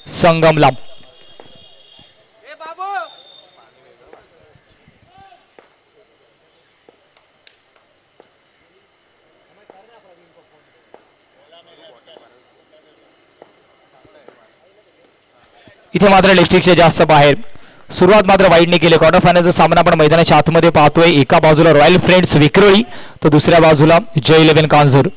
संगमला. इथे मात्र इलेक्ट्रिकचे जास्त बाहेर. सुरुवात मात्र वाईडने केली. क्वार्टर फायनलचा सामना आपण मैदानाच्या आतमध्ये पाहतोय. एका बाजूला रॉयल फ्रेंड्स विक्रोळी तर दुसऱ्या बाजूला जय 11 कांजूर.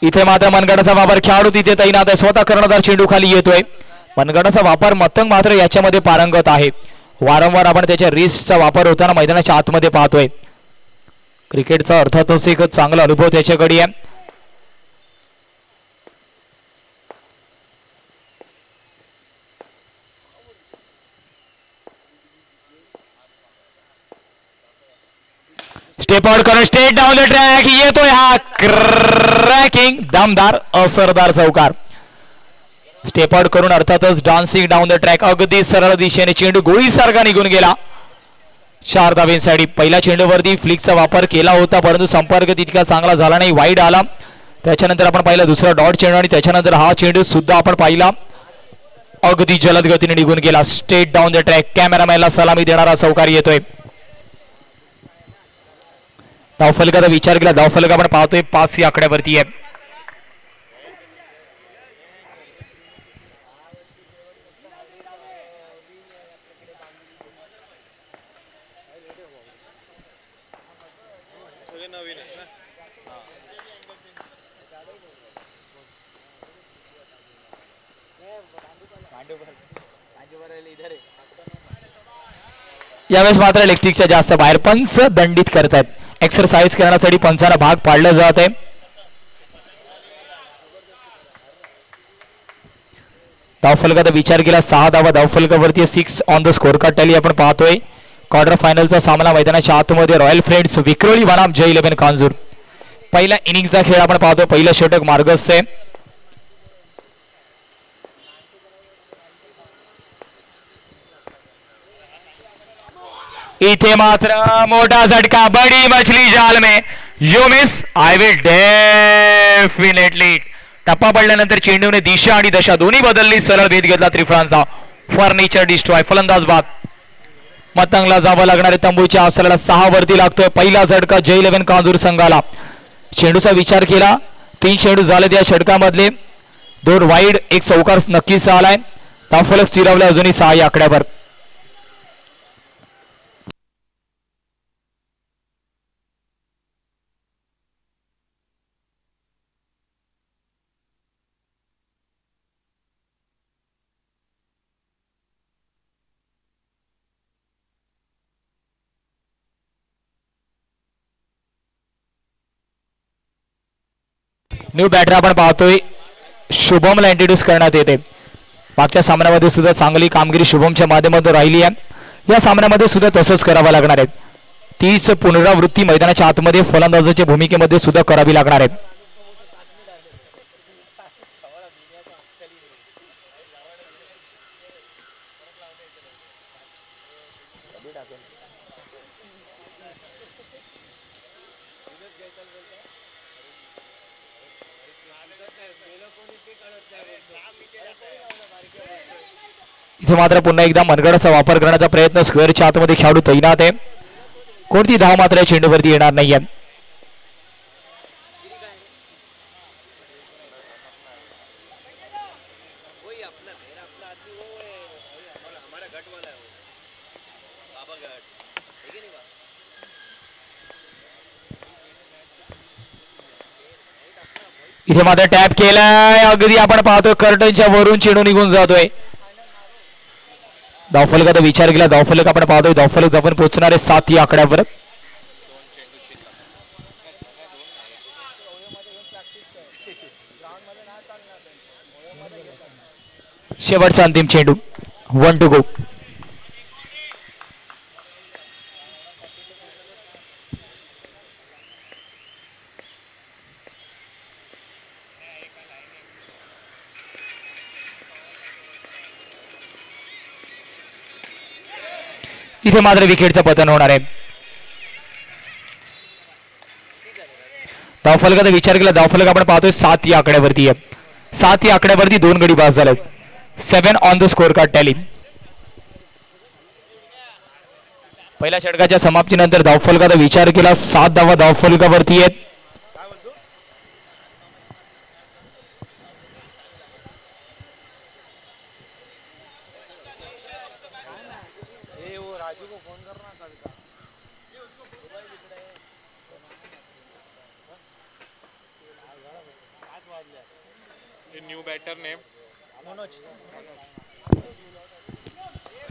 इथे मात्र मनगटाचा वापर खेळाडू तिथे तैनात आहे. स्वतः कर्णधार चेंडू खाली येतोय. मनगटाचा वापर मतंग मात्र याच्यामध्ये पारंगत आहे. वारंवार आपण त्याच्या रिस्टचा वापर होताना मैदानाच्या आतमध्ये पाहतोय. क्रिकेटचा अर्थातच एक चांगला अनुभव त्याच्याकडे आहे. स्टेप आउट करून स्ट्रेट डाऊन द ट्रॅक येतोय हा क्रॅकिंग दमदार असरदार चौकार. स्टेप आउट करून अर्थातच डान्सिंग डाऊन द ट्रॅक अगदी सरळ दिशेने चेंडू गोळीसारखा निघून गेला 4 धावेसाठी. पहिल्या चेंडूवरती फ्लिकचा वापर केला होता परंतु संपर्क तितका चांगला झाला नाही. वाईड आला. त्याच्यानंतर आपण पाहिला दुसरा डॉट चेंडू आणि त्याच्यानंतर हा चेंडू सुद्धा आपण पाहिला अगदी जलद गतीने निघून गेला. Straight down the track. कॅमेरामॅनला सलामी देणारा चौकार येतोय. धावफलकाचा विचार केला. धावफलक आपण पाहतोय 5 या आकड्यावरती आहे. यावेळेस मात्र इलेक्ट्रिकच्या जास्त बाहेर. पंच दंडित करतात. एक्सरसाइज करण्यासाठी पंचांना भाग पाडलं जात आहे. धावफलकाचा विचार केला 6 धावा धावफलकावरती 6 on the score card tally आपण पाहतोय. क्वार्टर फायनलचा सामना मैदानाच्या आतमध्ये रॉयल फ्रेंड्स विक्रोळी बनाम जय 11 कांजूर. पहिल्या इनिंगचा खेळ आपण पाहतोय. पहिलं षटक मार्गस्थ आहे. इथे मात्र मोठा झटका. बडी मछली जाल में you miss I will definitely. टप्पा पडल्यानंतर चेंडूने दिशा आणि दशा दोन्ही बदलली. सरळ भेद घेतला त्रिफळांचा. Furniture destroy. फलंदाज बाद. मतंगला जावं लागणारे तंबूच्या आसराला 6 वरती लागतोय. पहिला झटका जय 11 कांजूर संघाला. चेंडूचा विचार केला. 3 चेंडू झाले त्या षटकामधले. 2 वाईड 1 चौकार नक्कीच आलाय. धावफलक स्थिरावले अजूनही 6 या आकड्यावर. न्यू बॅटर आपण पाहतोय शुभमला इंट्रोड्यूस करण्यात येते. मागच्या सामन्यामध्ये सुद्धा चांगली कामगिरी शुभमच्या माध्यमातून राहिली आहे. या सामन्यामध्ये सुद्धा तसंच करावं लागणार आहे. 30 पुनरावृत्ती मैदानाच्या आतमध्ये फलंदाजाच्या भूमिकेमध्ये सुद्धा करावी लागणार आहे. इथे मात्र पुन्हा एकदा मनगडाचा वापर करण्याचा प्रयत्न. स्क्वेअरच्या आतमध्ये खेळाडू तैनात आहे. कोणती धाव मात्र चेंडूवरती येणार नाहीये. इथे मात्र टॅप केलाय. अगदी आपण पाहतोय कर्टनच्या वरून चेंडू निघून जातोय. धावफलकाचा विचार केला. धावफलक आपण पाहतोय. धावफलक जवळ पोहोचणार आहे 7 या आकड्यावर. शेवटचा अंतिम चेंडू. 1 टू गो. इथे मात्र विकेटचं पतन होणार आहे. धावफलकाचा विचार केला धावफलक आपण पाहतोय 7 या आकड्यावरती आहे. 7 या आकड्यावरती 2 गडी बाद झालेत. 7 on the score card tally. पहिल्या षटकाच्या समाप्तीनंतर धावफलकाचा विचार केला 7 धावा धावफलकावरती आहेत.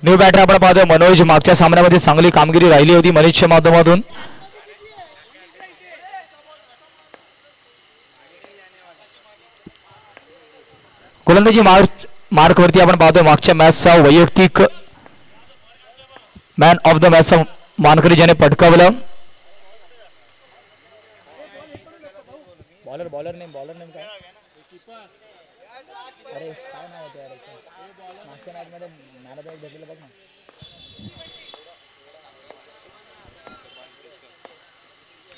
न्यू बॅटर आपण पाहतोय मनोज. मागच्या सामन्यामध्ये चांगली कामगिरी राहिली होती मनीषच्या माध्यमातून. गोलंदाजी मार्क वरती आपण पाहतोय मागच्या मॅचचा वैयक्तिक मॅन ऑफ द मॅचचा मानकरी ज्याने पटकावलं. बॉलर नेम काय अरे काय नाव होतं यार मागच्या मॅच मध्ये मॅन ऑफ द मॅच भेटलेलं बघ ना.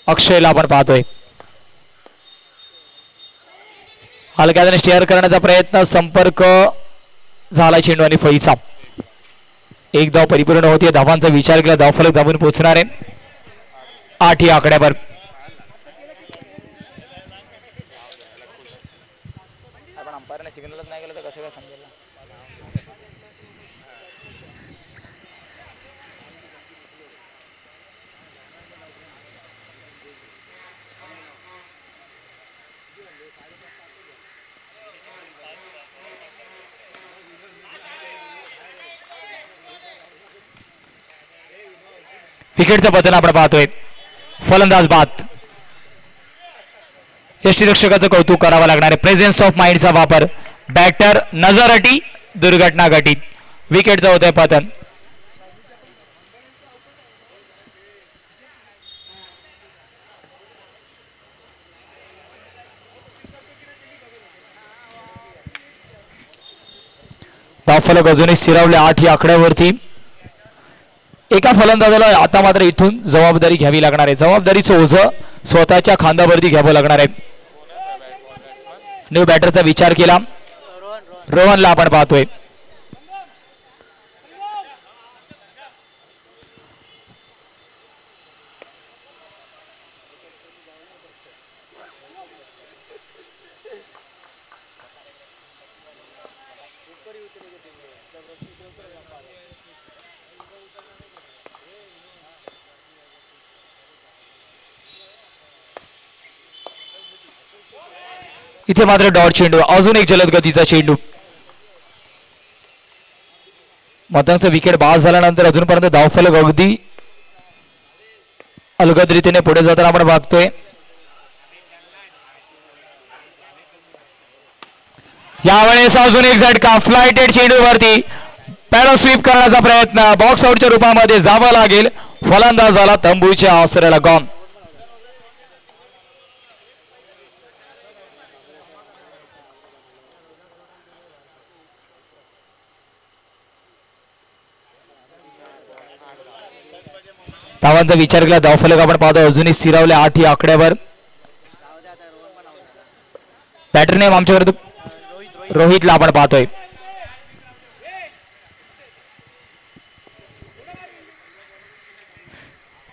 अक्षयला आपण पाहतोय हलक्याने स्टेअर करण्याचा प्रयत्न. संपर्क झाला चेंडू आणि फळीचा. 1 धाव परिपूर्ण होती. धावांचा विचार केला धावफलक धावून पोहोचणार आहे 8 या आकड्यावर. आपण अंपायरने सिग्नलच नाही केलं तर कसं काय समजेल. विकेटचं पतन आपण पाहतोय. फलंदाज बाद. यष्टीरक्षकाचं कौतुक करावं लागणार आहे. प्रेझेन्स ऑफ माइंडचा वापर. बॅटर नजर अटी दुर्घटना घटित. विकेटचं होतंय पतन. धावफलक अजूनही स्थिरावले 8 या आकड्यावरती. एका फलंदाजाला आता मात्र इथून जबाबदारी घ्यावी लागणार आहे. जबाबदारीचं ओझं स्वतःच्या खांद्यावरती घ्यावं लागणार आहे. न्यू बॅटरचा विचार केला रोहनला आपण पाहतोय. इथे मात्र डॉट चेंडू. अजून एक जलद गतीचा चेंडू. मतांचा विकेट बाद झाल्यानंतर अजूनपर्यंत धावफलक अगदी अलगद रीतीने पुढे जाताना आपण बघतोय. यावेळेस अजून एक झटका. फ्लायटेड चेंडूवरती पॅडो स्वीप करण्याचा प्रयत्न. बॉक्स आउटच्या रूपामध्ये जावं लागेल. फलंदाजाला तंबूच्या आसऱ्याला गॉन. धावांचा विचार केला धावफलक आपण पाहतो अजूनही स्थिरावले 8 या आकड्यावर. बॅटर नेम आमच्यावर रोहितला आपण पाहतोय.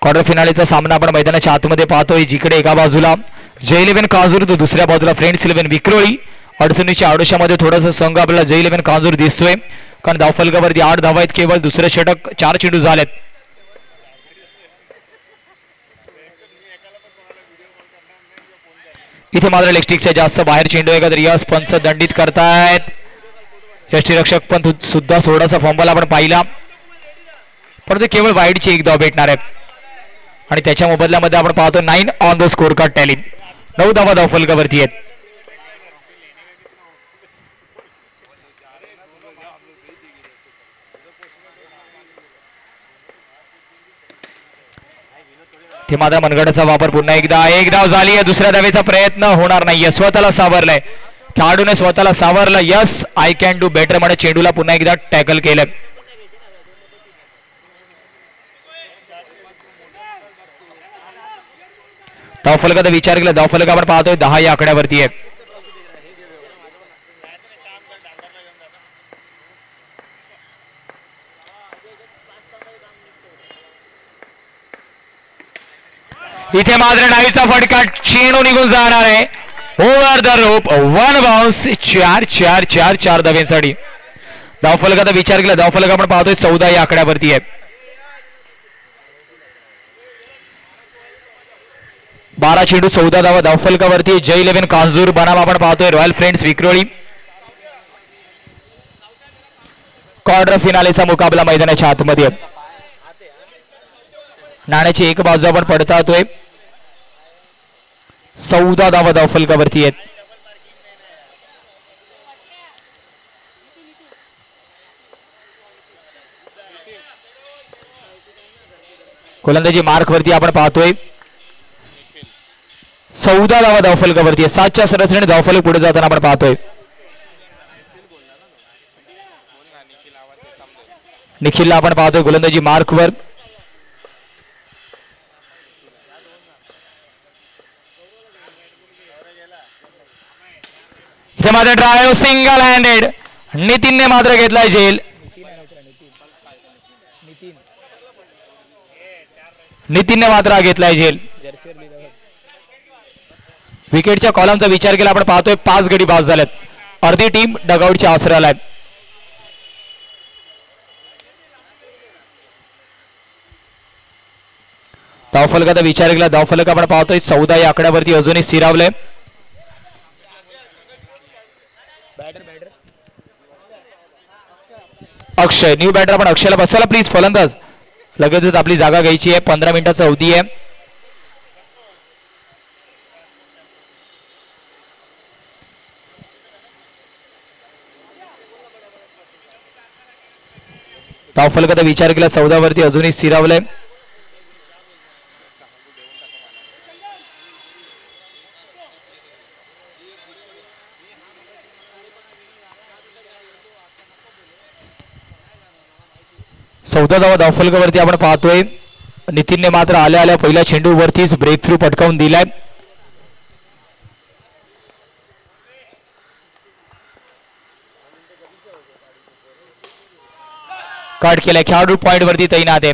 क्वार्टर फिनालेचा सामना आपण मैदानाच्या आतमध्ये पाहतोय. जिकडे एका बाजूला जय11 काजूर तर दुसऱ्या बाजूला फ्रेंड्स 11 विक्रोळी. अडचणीच्या आडोशामध्ये थोडासा संघ आपल्याला जय11 काजूर दिसतोय कारण धावफलकावरती 8 धावा आहेत. केवळ दुसरे षटक 4 चेंडू झालेत. इथे मात्र लेगस्टिकच्या जास्त बाहेर चेंडू आहे का तर यश पंच दंडित करतायत. यष्टीरक्षक पण सुद्धा थोडासा फंबल आपण पाहिला परंतु केवळ वाईडची 1 धाव भेटणार आहे आणि त्याच्या मोबदल्यामध्ये आपण पाहतो 9 on the score card tally. 9 धावा धावफलकावरती आहेत. ते मात्र मनगडाचा वापर पुन्हा एकदा. 1 धाव झाली आहे. दुसऱ्या धावेचा प्रयत्न होणार नाहीये. स्वतःला सावरलाय खेळाडूने स्वतःला सावरला. Yes I can do better मध्ये चेंडूला पुन्हा एकदा टॅकल केलं. धावफलकाचा विचार केला धावफलक आपण पाहतोय 10 या आकड्यावरती आहे. इथे मात्र नाहीचा फटका चेंडू निघून जाणार आहे. Over the rope 1 bounce 4 धावेसाठी. धावफलकाचा विचार केला धावफलक आपण पाहतोय 14 या आकड्यावरती आहे. 12 चेंडू 14 धावा धावफलकावरती. जय 11 कांजूर बनाम आपण पाहतोय रॉयल फ्रेंड्स विक्रोळी. क्वार्टर फिनालेचा मुकाबला मैदानाच्या आतमध्ये. नाण्याची एक बाजू आपण पडतातोय. 14 धावा धावफलकावरती आहेत. गोलंदाजी मार्क वरती आपण पाहतोय 14 धावा धावफलकावरती आहे. 7च्या सरासरीने धावफलक पुढे जाताना आपण पाहतोय. निखिलला आपण पाहतोय गोलंदाजी मार्कवर. इथे मात्र ड्राईव्ह सिंगल हँडेड नितीनने मात्र घेतलाय झेल. नितीनने मात्र घेतलाय झेल. विकेटच्या कॉलमचा विचार केला आपण पाहतोय 5 गडी बाद झालेत. अर्धी टीम डगआउटच्या आसऱ्याला आहे. धावफलकाचा विचार केला धावफलक आपण पाहतोय 14 या आकड्यावरती अजूनही स्थिरावलंय. अक्षय न्यू बॅटर आपण अक्षयला बसायला प्लीज. फलंदाज लगेचच आपली जागा घ्यायची आहे. 15 मिनिटाचा अवधी आहे. धावफलकाचा विचार केला 14 वरती अजूनही स्थिरावलंय. चौदा धावा धावफलकावरती आपण पाहतोय. नितीनने मात्र आल्या आल्या पहिल्या चेंडूवरतीच ब्रेक थ्रू पटकावून दिलाय. कट केलाय. खेळाडू पॉइंट वरती तैनात आहे.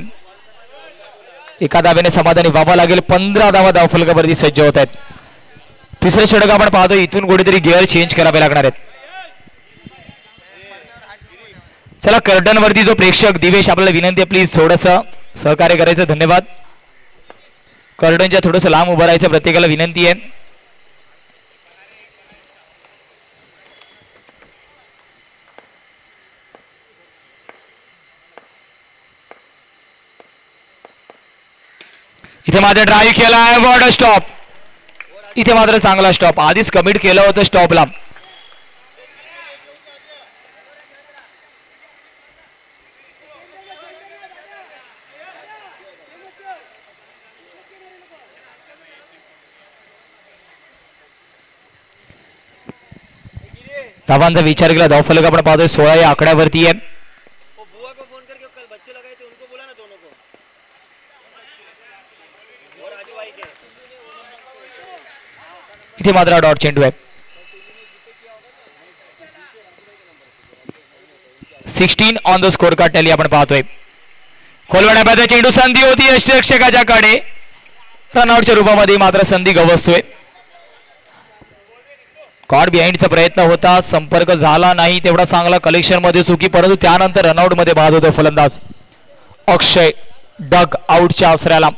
एका धावेने समाधानी व्हावं लागेल. 15 धावा धावफलकावरती सज्ज होत आहेत. तिसरे षटक आपण पाहतोय. इथून कुठेतरी गिअर चेंज करावे लागणार आहेत. चला कर्टन वरती जो प्रेक्षक दिवेश आपल्याला विनंती आहे प्लीज थोडस सहकार्य करायचं. धन्यवाद. कर्टनच्या थोडस लांब उभं राहायचं प्रत्येकाला विनंती आहे. इथे मात्र ड्राईव्ह केलाय. Ward stop. इथे मात्र चांगला स्टॉप. आधीच कमिट केलं होतं स्टॉपला. धावांचा विचार केला धावफलक आपण पाहतोय 16 या आकड्यावरती आहे. इथे मात्र डॉट चेंडू आहे. 16 on the score card tally आपण पाहतोय. खोलवण्याचा चेंडू संधी होती यष्टिरक्षकाच्या कडे. रनआउटच्या रूपामध्ये मात्र संधी गवसतोय. कॉट बिहाइंडचा प्रयत्न होता. संपर्क झाला नाही. तेवढा चांगला कलेक्शन मध्ये चुकी. परंतु त्यानंतर रनआउट मध्ये बाद होतो फलंदाज अक्षय. डग आउटच्या आसऱ्याला.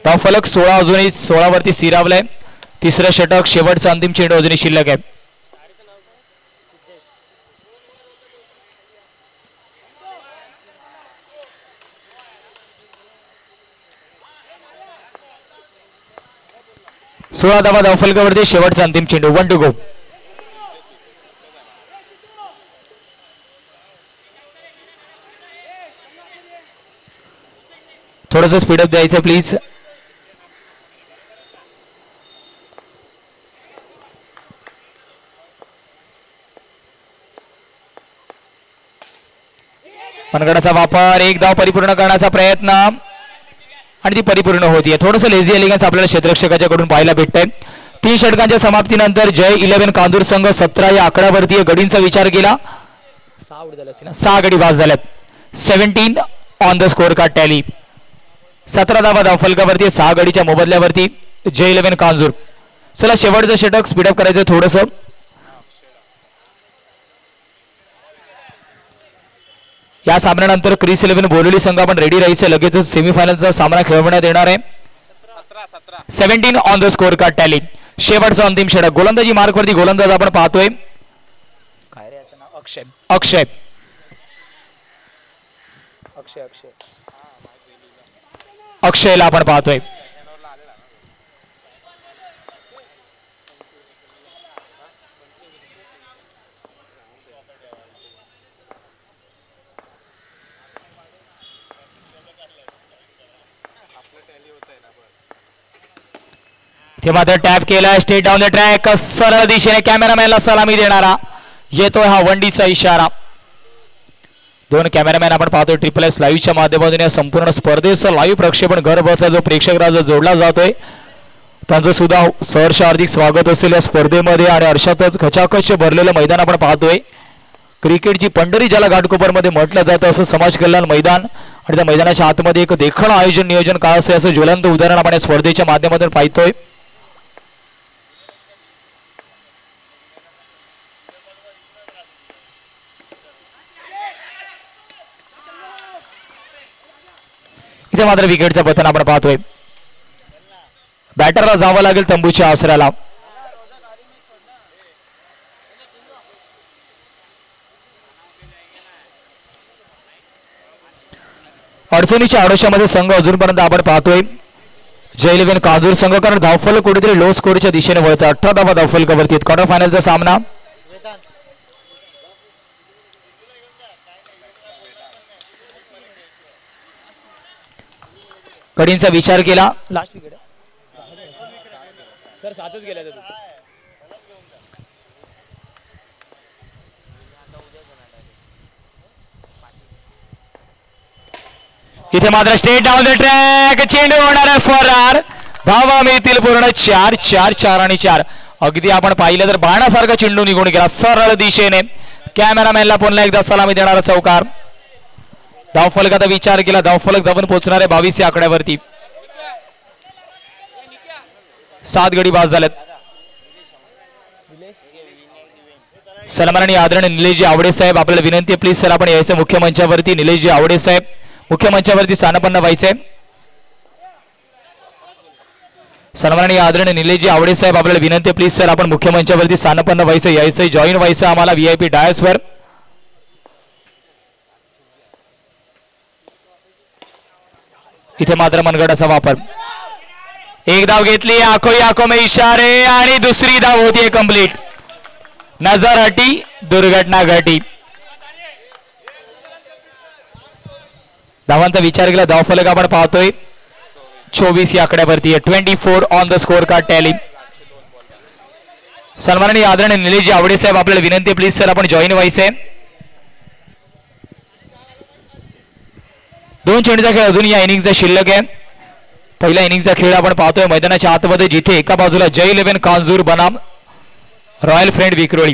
धावफलक 16 अजूनही 16 वरती स्थिरावलाय. तिसरं षटक शेवटचा अंतिम चेंडू अजूनही शिल्लक आहे. सोळा धावा धावफलकावरती शेवटचा अंतिम चेंडू. 1 टू गो. थोडस स्पीडअप द्यायचं प्लीज. मनगडाचा वापर. एक धाव परिपूर्ण करण्याचा प्रयत्न आणि ती परिपूर्ण होतीये. थोडंसं लेझी एलिगन्स आपल्याला क्षेत्ररक्षकाच्याकडून पाहायला भेटतंय. 3 षटकांच्या समाप्तीनंतर जय 11 कांदूर संघ 17 या आकड्यावरती गडींचा विचार केला. 6 गडी बाद झाल्यात. 17 on the score card tally. 17 धावा धावफलकावरती 6 गडीच्या मोबदल्यावरती जय 11 कांजूर. चला शेवटचं षटक स्पीडअप करायचं थोडंसं. या सामन्यानंतर क्रिस 11 बोरिवली संघ आपण रेडी राहायचं. लगेचच सेमीफायनलचा सामना खेळवण्यात येणार आहे. 17 on the score card tally. शेवटचा अंतिम षटक. गोलंदाजी मार्कवरती गोलंदाज आपण पाहतोय. काय रे याचं नाव? अक्षय. अक्षय अक्षय अक्षय अक्षयला आपण पाहतोय. ते मात्र टॅप केला. State down the track. सरळ दिशेने कॅमेरामॅनला सलामी देणारा येतोय हा वंडीचा इशारा. 2 कॅमेरामॅन आपण पाहतोय ट्रिपल एस लाईव्हच्या माध्यमातून या संपूर्ण स्पर्धेचं लाईव्ह प्रक्षेपण घर बसला जो प्रेक्षक राजा जोडला जातोय त्यांचं सुद्धा सहर्ष हार्दिक स्वागत असेल या स्पर्धेमध्ये. आणि अर्थातच खचाखच भरलेलं मैदान आपण पाहतोय. क्रिकेटची पंढरी ज्याला घाटकोपरमध्ये म्हटलं जातं असं समाज कल्याण मैदान आणि त्या मैदानाच्या आतमध्ये एक देखणं आयोजन नियोजन काय असेल असं ज्वलंत उदाहरण आपण या स्पर्धेच्या माध्यमातून पाहतोय. इथे मात्र विकेटचं पतन आपण पाहतोय. बॅटरला जावं लागेल तंबूच्या आसऱ्याला. अडचणीच्या आडोशामध्ये संघ अजूनपर्यंत आपण पाहतोय जय 11 कांजूर संघ. कारण धावफलक कुठेतरी लो स्कोरच्या दिशेने वळतं. 18 धावा धावफलकावरती. क्वार्टर फायनलचा सामना. कडींचा विचार केला. लास्ट विकेट सर 7च गेल्या. इथे मात्र स्टेट डाऊन द ट्रॅक. चेंडू होणार आहे फरार. धावा मिळतील पूर्ण 4 4 4 आणि 4. अगदी आपण पाहिलं तर बाणासारखा चेंडू निघून गेला सरळ दिशेने. कॅमेरामॅनला पुन्हा एकदा सलामी देणारा चौकार. धावफलकाचा विचार केला. धावफलक जाऊन पोहोचणार आहे 22 या आकड्यावरती. 7 गडी बाद झालेत. सन्माननीय आदरणीय निलेशजी आवडे साहेब आपल्याला विनंती आहे प्लीज सर आपण यायचं मुख्य मंचावरती. निलेशजी आवडे साहेब मुख्य मंचावरती स्थानापन्न व्हायचंय. सन्माननीय आदरणीय निलेशजी आवडे साहेब आपल्याला विनंती आहे प्लीज सर आपण मुख्य मंचावरती स्थानापन्न व्हायचं. यायचं जॉईन व्हायचं आम्हाला VIP डायसवर. इथे मात्र मनगडाचा वापर. एक धाव घेतली. आखो आखो में इशारे आणि दुसरी धाव होतीये कंप्लीट. नजर हटी दुर्घटना घटी. धावांचा विचार केला. धावफलक आपण पाहतोय 24 या आकड्यावरती. 24 on the score card tally. सन्माननीय आदरणीय निलेशजी आवडे साहेब आपल्याला विनंती आहे प्लीज सर आपण जॉईन व्हायचंय. 2 चेंडूचा खेळ अजून या इनिंगचा शिल्लक आहे. पहिल्या इनिंगचा खेळ आपण पाहतोय मैदानाच्या आतमध्ये जिथे एका बाजूला जय 11 कांजूर बनाम रॉयल फ्रेंड विक्रोळी.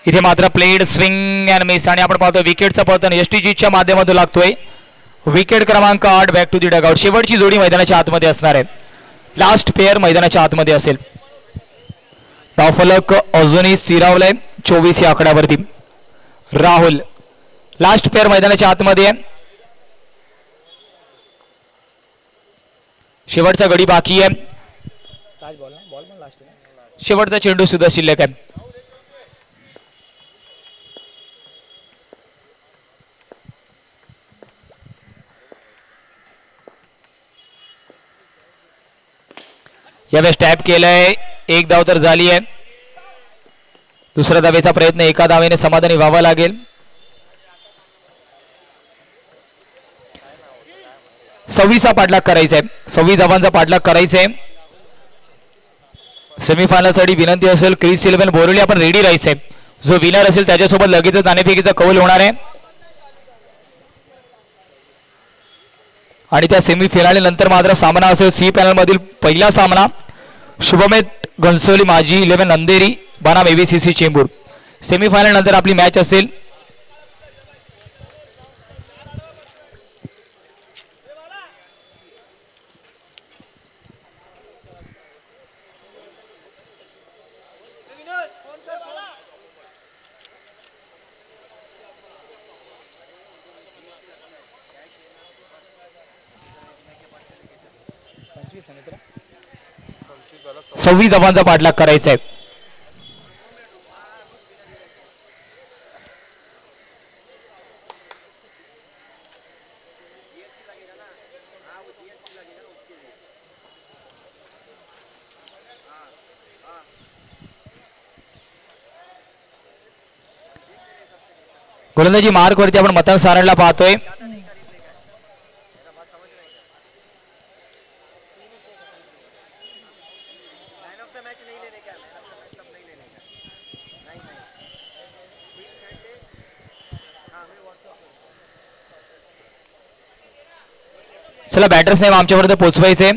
इथे मात्र प्लेड स्विंग अँड मिस आणि आपण पाहतो विकेटचं पतन STGच्या माध्यमातून लागतोय. विकेट क्रमांक 8 बॅक टू दी डगआउट. शेवटची जोडी मैदानाच्या आतमध्ये असणार आहे. लास्ट पेअर मैदानाच्या आतमध्ये असेल. धावफलक अजूनही स्थिरावलंय 24 या आकड्यावरती. राहुल लास्ट पेअर मैदानाच्या आतमध्ये आहे. शेवटचा गडी बाकी आहे. शेवटचा चेंडू सुद्धा शिल्लक आहे. यावेळेस टॅप केलंय, एक धाव तर झाली आहे. दुसऱ्या धावेचा प्रयत्न एका धावेने समाधानी व्हावा लागेल. सव्वीसचा पाठलाग करायचा आहे, 26 धावांचा पाठलाग करायचा आहे. सेमीफायनल साठी विनंती असेल क्रिस 11 बोरिवली आपण रेडी राहायचंय. जो विनर असेल त्याच्यासोबत लगेचच नाणेफेकीचा कौल होणार आहे. आणि त्या सेमीफायनल नंतर मात्र सामना असेल सी पॅनल मधील पहिला सामना शुभमेट घनसोली माजी 11 नंदेरी बनाम एबीसीसी चेंबूर. सेमीफायनल नंतर आपली मॅच असेल सव्वीस धावांचा पाठलाग करायचा आहे. गोलंदाजी मार्क वरती आपण मतंग सारणला पाहतोय. चला बॅटर्स नाही आमच्यापर्यंत पोहोचवायचे.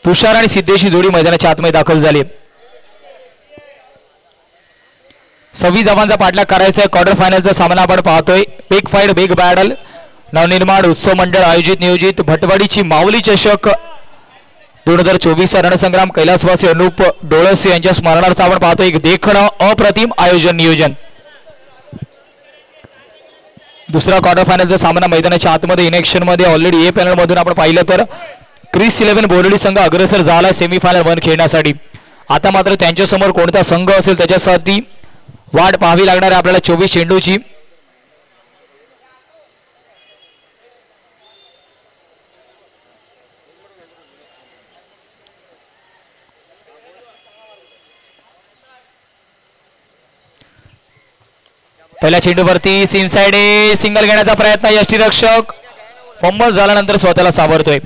तुषार आणि सिद्धेशी जोडी मैदानाच्या आतमध्ये दाखल झाली. 26 धावांचा पाठलाग करायचा आहे. क्वार्टर फायनलचा सामना आपण पाहतोय. Big fight big battle Navnirman उत्सव मंडळ आयोजित नियोजित भटवाडीची माऊली चषक 2024 रणसंग्राम कैलासवासी अनुप डोळसे यांच्या स्मरणार्थ आपण पाहतो एक देखणं अप्रतिम आयोजन नियोजन. दुसरा क्वार्टर फायनलचा सामना मैदानाच्या आतमध्ये इनेक्शन मध्ये ऑलरेडी ए पॅनल मधून आपण पाहिलं तर क्रिस 11 बोरिवली संघ अग्रेसर झाला सेमीफायनल 1 खेळण्यासाठी. आता मात्र त्यांच्यासमोर कोणता संघ असेल त्याच्यासाठी वाट पाहावी लागणार आहे आपल्याला 24 चेंडूची. पहिल्या चेंडूवरती इनसाइड सिंगल घेण्याचा प्रयत्न. यष्टीरक्षक फंबल झाल्यानंतर स्वतःला सावरतोय.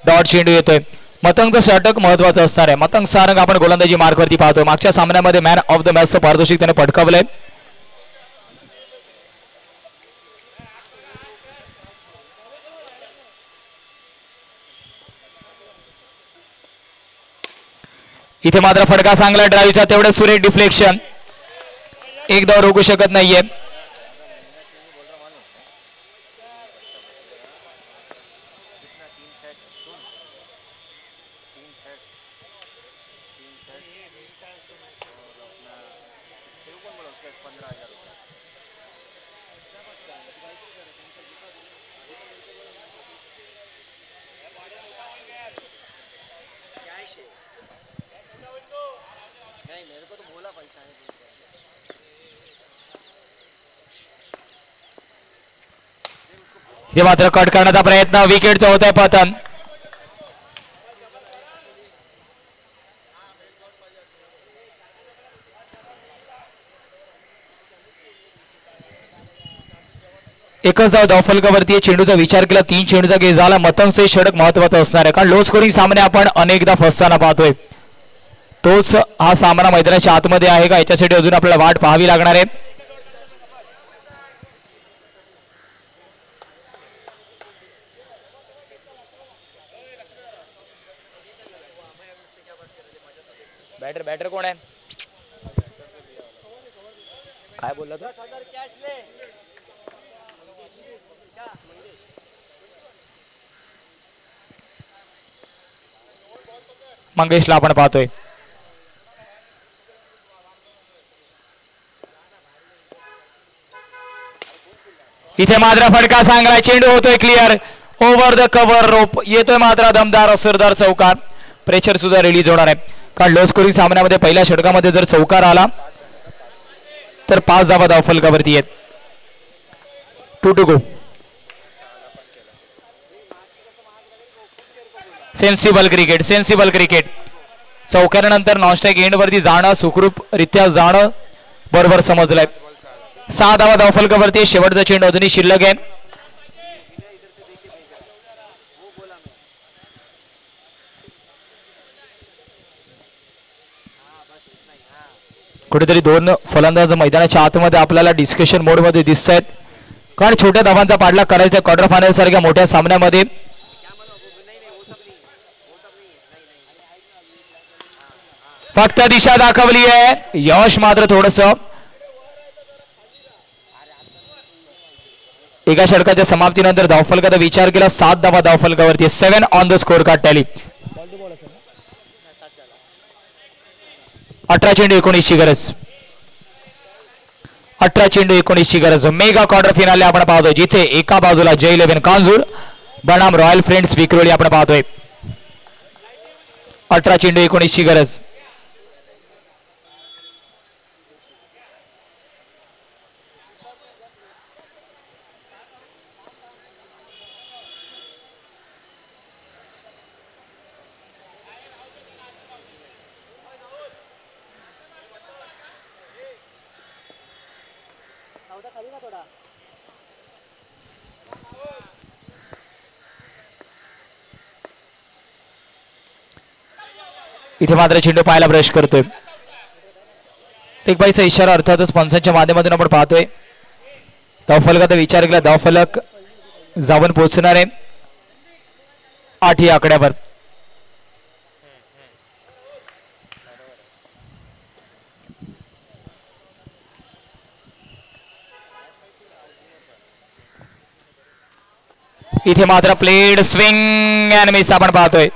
डॉट चेंडू येतोय. मतंगचं षटक महत्वाचं असणार आहे. मतंग सारंग आपण गोलंदाजी मार्कवरती पाहतोय. मागच्या सामन्यामध्ये मॅन ऑफ द मॅचचं पारितोषिक त्याने पटकावलंय. इथे मात्र फटका चांगला ड्राईव्हचा तेवढं सुरेख डिफ्लेक्शन. एक धाव रोखू शकत नाहीये. हे मात्र कट करण्याचा प्रयत्न. विकेटचा होत आहे पतन. एकच धाव धावफलकावरती चेंडूचा विचार केला. 3 चेंडूचा गेम झाला. मतंगचे षटक महत्वाचं असणार आहे कारण लो स्कोरिंग सामने आपण अनेकदा फसताना पाहतोय. तोच हा सामना मैदानाच्या आतमध्ये आहे का याच्यासाठी अजून आपल्याला वाट पाहावी लागणार आहे. बॅटर कोण आहे काय बोलला तू? मंगेशला आपण पाहतोय. इथे मात्र फटका चांगला. चेंडू होतोय क्लिअर ओव्हर द कव्हर रोप. येतोय मात्र दमदार असरदार चौकार. प्रेशर सुद्धा रिलीज होणार आहे कारण लो स्कोरिंग सामन्यामध्ये पहिल्या षटकामध्ये जर चौकार आला तर 5 धावा धावफलकावरती येत. 2 to go. Sensible cricket. चौक्यानंतर नॉनस्ट्राईक एंड वरती जाणं, सुखरूपरित्या जाणं बरोबर समजलंय. 6 धावा धावफलकावरती. शेवटचा चेंडू अजूनही शिल्लक आहे. कुठेतरी 2 फलंदाज मैदानाच्या आतमध्ये आपल्याला डिस्कशन मोड मध्ये दिसत आहेत, कारण छोट्या धावांचा पाठलाग करायचा क्वार्टर फायनल सारख्या मोठ्या सामन्यामध्ये. फक्त दिशा दाखवली आहे. यश मात्र थोडस एका षटकाच्या समाप्तीनंतर धावफलकाचा विचार केला. 7 धावा धावफलकावरती. 7 on the score card tally. 18 चेंडू 19 ची गरज. 18 चेंडू 19 ची गरज. मेगा क्वार्टर फिनाले आपण पाहतोय, जिथे एका बाजूला जय 11 कांजूर बनाम रॉयल फ्रेंड्स विक्रोळी आपण पाहतोय. 18 चेंडू 19 ची गरज. इथे मात्र चेंडू पाहायला ब्रश करतोय. एक बाईचा इशारा अर्थातच पंचांच्या माध्यमातून आपण पाहतोय. धावफलकाचा विचार केला. धावफलक जाऊन पोहोचणार आहे 8 या आकड्यावर. इथे मात्र प्लेड स्विंग अँड मिस आपण पाहतोय.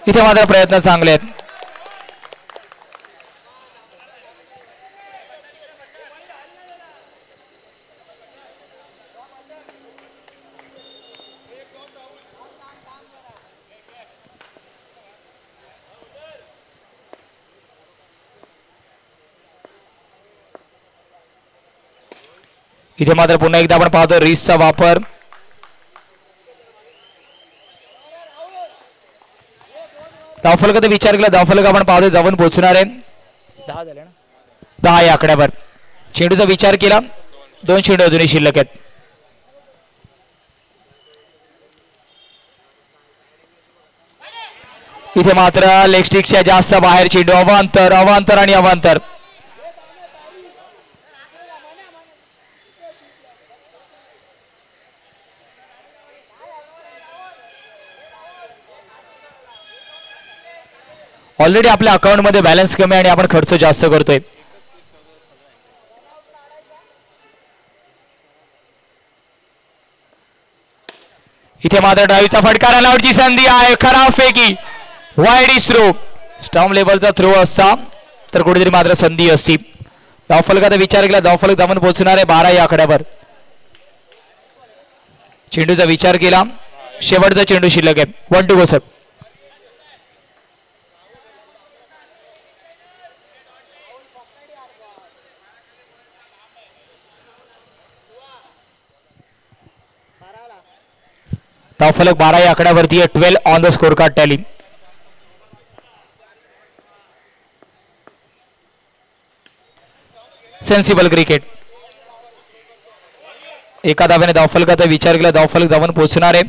इथे मात्र प्रयत्न चांगले आहेत. इथे मात्र पुन्हा एकदा आपण पाहतो रिस्कचा वापर. धावफलकाचा विचार केला. धावफलक आपण पाहतो जाऊन पोहोचणार आहे 10 झाले ना, 10 या आकड्यावर. चेंडूचा विचार केला. 2 चेंडू अजूनही शिल्लक आहेत. इथे मात्र लेग स्टिकच्या जास्त बाहेर चेंडू. अवांतर आणि अवांतर. ऑलरेडी आपल्या अकाउंट मध्ये बॅलन्स कमी आणि आपण खर्च जास्त करतोय. इथे मात्र डावीचा फटका रनआउटची संधी आहे. खराब फेकी. Wide throw. स्टंप लेवलचा थ्रो असता तर कुठेतरी मात्र संधी असती. धावफलकाचा विचार केला. धावफलक जाऊन पोहोचणार आहे 12 या आकड्यावर. चेंडूचा विचार केला. शेवटचा चेंडू शिल्लक आहे. 1 to go सर. धावफलक 12 या आकड्यावरती आहे. 12 on the score card tally. Sensible cricket. एका धाव्याने धावफलकाचा विचार केला. धावफलक जाऊन पोहोचणार आहे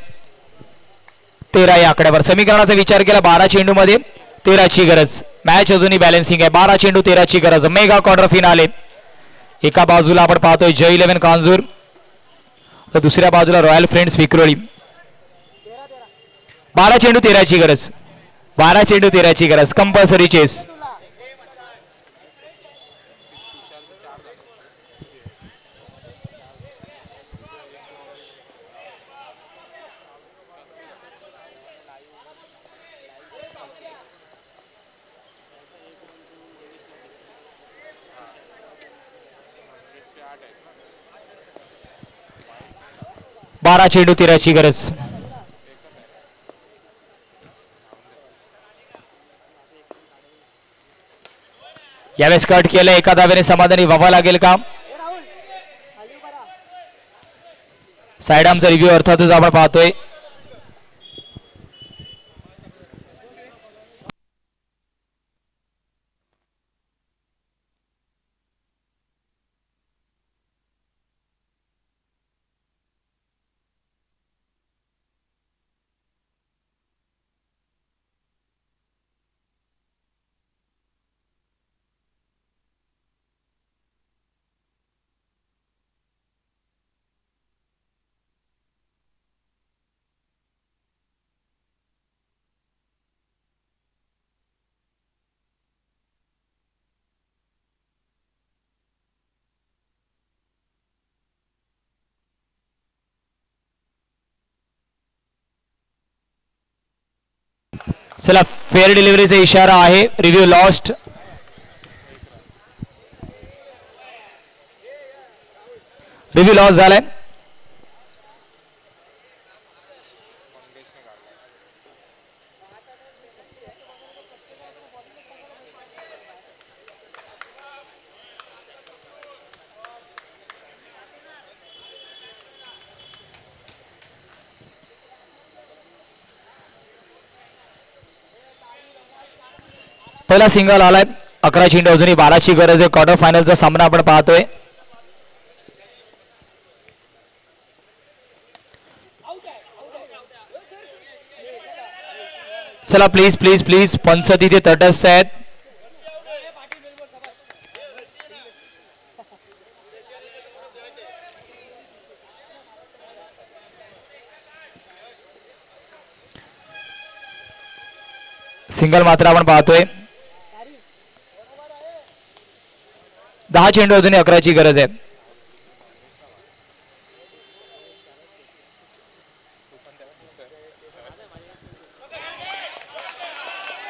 13 या आकड्यावर. समीकरणाचा विचार केला. 12 चेंडू मध्ये 13 ची गरज. मॅच अजूनही बॅलन्सिंग आहे. 12 चेंडू 13 ची गरज. Mega quarter finale. एका बाजूला आपण पाहतोय जय 11 कांजूर तर दुसऱ्या बाजूला रॉयल फ्रेंड्स विक्रोळी. 12 चेंडू 13 ची गरज. 12 चेंडू 13 ची गरज. Compulsory chess. बारा चेंडू 13 ची गरज. यावेळेस कट केलं, एका धावेने समाधानी व्हावं लागेल का? साइड आर्मचा रिव्ह्यू अर्थातच आपण पाहतोय. चला, फेअर डिलिव्हरीचा इशारा आहे. Review lost. रिव्ह्यू लॉस झालाय. पहिला सिंगल आलाय. 11 चेंडू अजूनही 12ची गरज आहे. क्वार्टर फायनलचा सामना आपण पाहतोय. चला प्लीज प्लीज प्लीज, पंच तिथे तटस्थ आहेत. सिंगल मात्र आपण पाहतोय. 10 चेंडू अजूनही 11ची गरज आहे.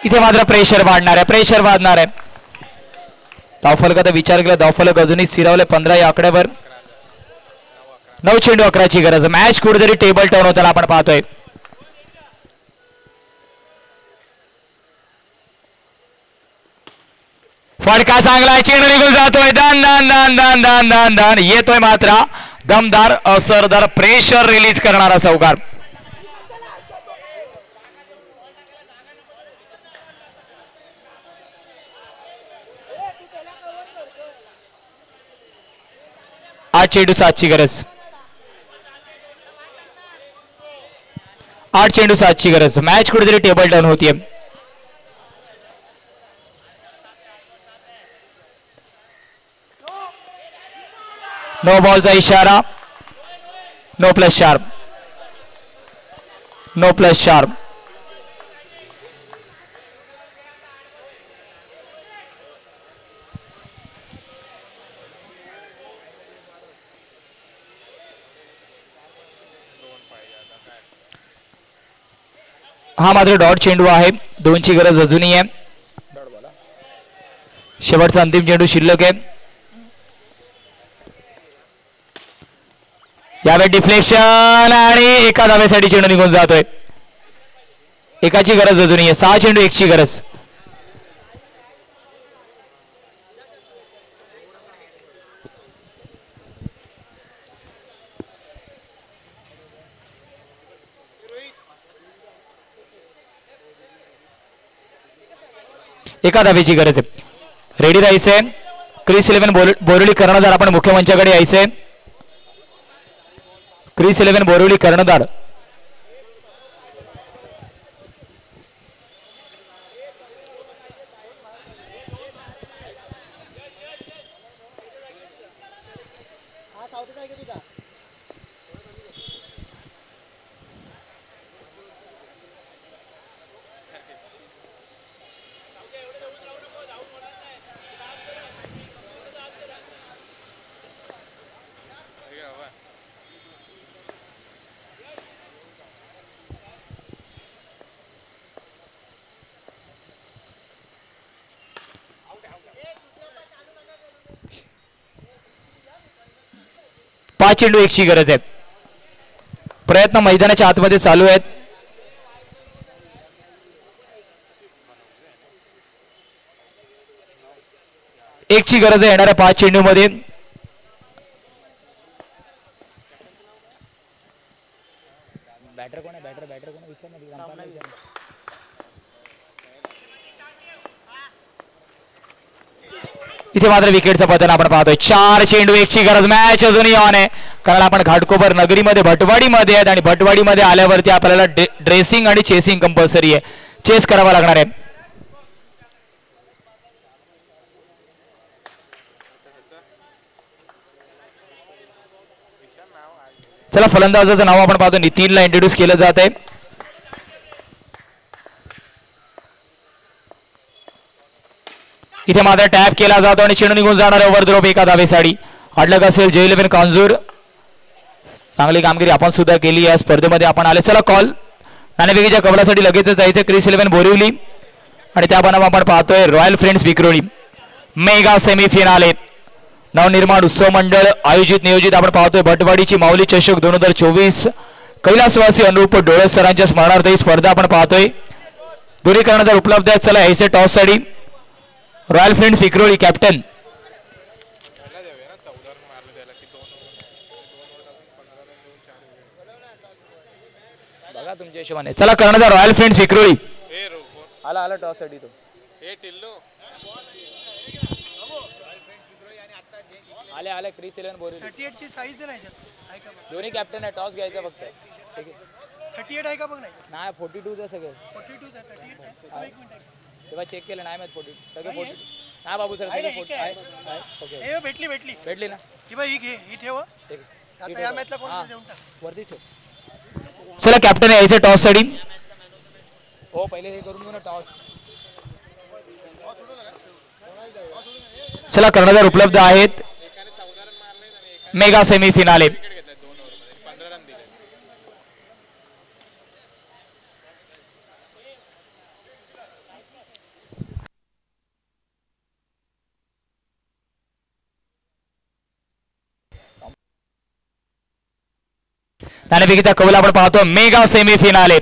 इथे मात्र प्रेशर वाढणार आहे, प्रेशर वाढणार आहे. धावफलकाचा विचार केला, धावफलक अजूनही स्थिरावले 15 या आकड्यावर. 9 चेंडू 11ची गरज. मॅच कुठेतरी टेबल टर्न होताना आपण पाहतोय. फडका चांगला, चेंडू निघून जातोय. दान दान दान दान दान दान दान येतोय मात्र दमदार असरदार प्रेशर रिलीज करणारा चौकार. आठ चेंडू 7ची गरज. 8 चेंडू 7ची गरज. मॅच कुठेतरी टेबल टर्न होतीये. नो बॉलचा इशारा. No plus sharp. No plus sharp. हा मात्र डॉट चेंडू आहे. 2ची गरज अजूनही आहे. शेवटचा अंतिम चेंडू शिल्लक आहे. यावेळी डिफ्लेक्शन आणि एका धावेसाठी चेंडू निघून जातोय. एकाची गरज अजूनही आहे. 6 चेंडू 1ची गरज. एका धावेची गरज आहे. रेडी राहायचंय. क्रिस 11 बोरिवली कर्णधार आपण मुख्य मंचाकडे यायचंय. क्रिस 11 बोरिवली कर्णधार. पाच चेंडू 1ची गरज आहे. प्रयत्न मैदानाच्या आतमध्ये चालू आहेत. 1 ची गरज आहे येणाऱ्या 5 चेंडू मध्ये. बॅटर कोण आहे? बॅटर कोण विचार ना. इथे मात्र विकेटचं पतन आपण पाहतोय. 4 चेंडू 1 ची गरज. मॅच अजूनही ऑन आहे कारण आपण घाटकोपर नगरीमध्ये भटवाडीमध्ये आहेत आणि भटवाडीमध्ये आल्यावरती आपल्याला ड्रेसिंग आणि चेसिंग कंपल्सरी आहे. चेस करावा लागणार आहे. चला फलंदाजाचं नाव आपण पाहतो. नितीनला इंट्रोड्यूस केलं जात आहे. इथे मात्र टॅप केला जातो आणि चेंडू निघून जाणार ओव्हर द रोप एका धावेसाठी. अडलक असेल जय 11 कांजूर. चांगली कामगिरी आपण सुद्धा केली या स्पर्धेमध्ये आपण आले. चला कॉल नाणेफेकीच्या कबलासाठी लगेच जायचं. क्रिस 11 बोरिवली आणि त्या बनाम आपण पाहतोय royal friends Vikhroli. Mega semi-finale Navnirman उत्सव मंडळ आयोजित नियोजित आपण पाहतोय भटवाडीची माऊली चषक 2024. कैलासवासी अनुरूप डोळस सरांच्या स्मरणार्थ ही स्पर्धा आपण पाहतोय. दोन्ही कर्णधार उपलब्ध आहेत. चला ऐसे टॉस साठी रॉयल फ्रेंड्स विक्रोळी कॅप्टन बघा तुमच्या हिशोबाने. चला कर्णधार रॉयल फ्रेंड्स विक्रोळी. आला टॉस साठी तो आले क्रिस 11 बोरिवली. 38 ची साईज नाही दोन्ही कॅप्टन आहे. टॉस घ्यायचा फक्त. 38 आहे का बघ. नाही 42 आहे सगळे. 42 आहे. 38 आहे. एक मिनिट तेव्हा चेक केलं नाही माहित 42 सगळे 42 नाही बाबू सर सगळे 40 आहे. ओके भेटली ना ही बाई. ही घे ही ठेव. आता या मॅचला कोण देऊन टाक वरती ठेव. चला कॅप्टन यायचं टॉस साठी. हो पहिले हे करून घेऊ ना टॉस. चला कर्णधार उपलब्ध आहेत. मेगा सेमीफिनाले नाणेफेकीचा कौल आपण पाहतो. मेगा सेमीफिनाले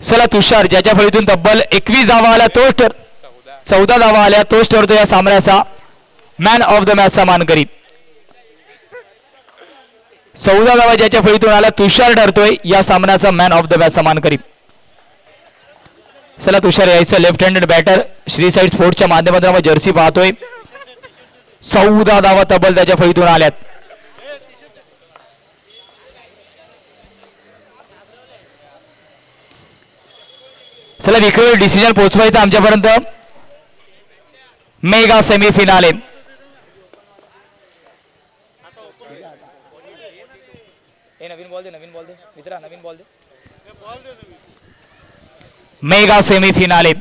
चला तुषार ज्याच्या फळीतून तब्बल 21 धावा आल्या तो 14 धावा आल्या तोच ठरतो या सामन्याचा मॅन ऑफ द मॅचचा मानकरी. 14 धावा ज्याच्या फळीतून आल्या तुषार ठरतोय या सामन्याचा मॅन ऑफ द मॅचचा मानकरी. चला तुषार यायचं लेफ्ट हँडेड बॅटर. श्री साईड स्पोर्ट्सच्या माध्यमातून आपण जर्सी पाहतोय. 14 धावा तब्बल त्याच्या फळीतून आल्यात. चला विक्रोळी डिसिजन पोहोचवायचं आमच्यापर्यंत. मेगा सेमीफिनाले नवीन बॉल दे मित्रा नवीन बॉल दे. मेगा सेमीफिनाले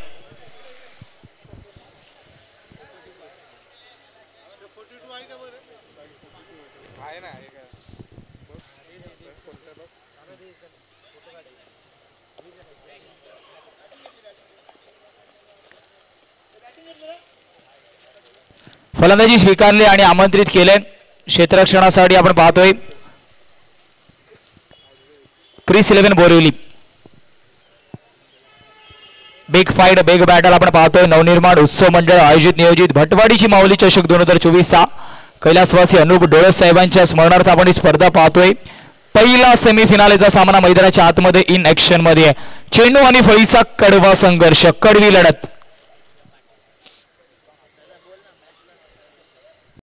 फलंदाजी स्वीकारली आणि आमंत्रित केले क्षेत्ररक्षणासाठी आपण पाहतोय Chris 11 Borivali. Big fight big battle आपण पाहतोय. नवनिर्माण उत्सव मंडळ आयोजित नियोजित भटवाडीची माऊली चषक 2024 कैलासवासी अनुप डोळस साहेबांच्या स्मरणार्थ आपण ही स्पर्धा पाहतोय. पहिला सेमीफिनालेचा सामना मैदानाच्या आतमध्ये इन ऍक्शन मध्ये. चेंडू आणि फळीचा कडवा संघर्ष कडवी लढत.